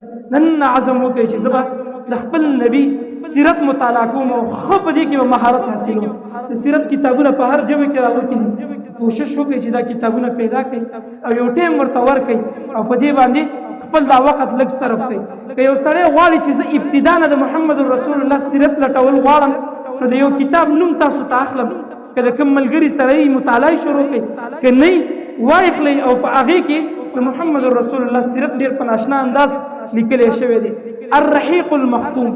نن عزم وکړئ چې زه به د خپل نبی سیرت مطالعه کوم او ښه په دې کې به مهارت حاصلوم. د سیرت کتابونه په هر ژبه کې راوتي دي. کوشش وکړئ چې دا کتابونه پیدا کړئ او یو ټیم ورته ورکړئ او په دې باندې خپل دا وخت لږ صرف کړئ. که یو سړی غواړي چې زه ابتدا نه د محمد رسول الله سیرت لټول غواړم نو د یو کتاب نوم تاسو ته اخلم. که د کوم ملګري سره یې مطالعه شروع کړئ، که نه وایخلئ او په هغې کې د محمد رسول الله سیرت ډېر په ناشنا انداز لیکلی شوی دی. الرحیق المختوم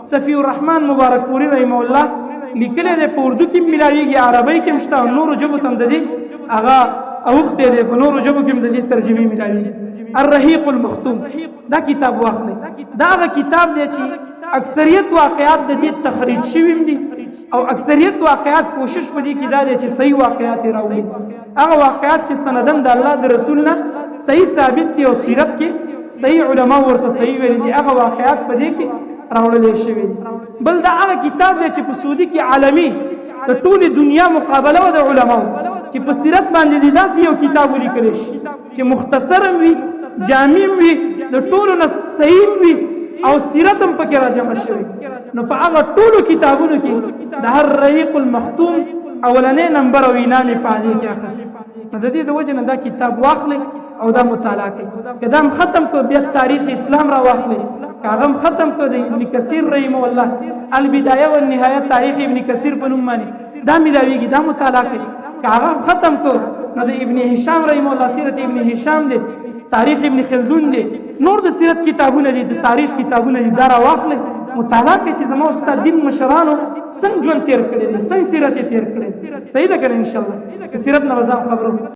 صفی الرحمن مبارک فوري رحمه الله لیکلی دی. په اردو کې ملاویږي، عربی کې هم شته او نورو ژبو ته هم د دې هغه اوښتی دی، په نورو ژبو کې هم د دې ترجمې ملاویږي. الرحیق المختوم دا کتاب واخلئ. دا هغه کتاب دی چې اکثریت واقعات د دې تخریج شوي دي او اکثریت واقعات کوشش په دې کې دا دی چې صحیح واقعات یې راوړي. هغه واقعات چې سندن د الله د رسول نه صحیح ثابت دي او سیرت کې صحیح علما ورته صحیح ویلي دي، هغه واقعات په دې کې راوړل شوي دي. بل دا هغه کتاب دی چې په سعودي کې عالمي د ټولې دنیا مقابله و د علماو چې په سیرت باندې دي داسې یو کتاب ولیکلی شي چې مختصر وي، جامع وي، د ټولو نه صحیح وي او سیرت هم پکې راجمع شوی. نو په هغه ټولو کتابونو کې د هر رحیق المختوم اولنې نمبر او انعام یې په هغې کې اخیست. نو د دې د وجې نه دا کتاب واخلئ او دا مطالعه کوي. که دا هم ختم کړو بیا تاریخ اسلام را واخلئ، که هغه هم ختم کړو د ابن کثیر رحمه الله البدایه والنهایه تاریخ ابن کثیر په نوم باندې دا میلاویږي، دا مطالعه کوي. که هغه هم ختم کړو نو د ابن هشام رحمه الله سیرت ابن هشام دی، تاریخ ابن خلدون دی، نور د سیرت کتابونه دي، د تاریخ کتابونه دي، دا را واخلئ مطالعه کوي چې زما استاد دین مشرانو څنګه ژوند تیر کړی دی، څنګه سیرت یې تیر کړی دی. صحیح ده که نه؟ انشاءالله د سیرت نه به ځان خبرو.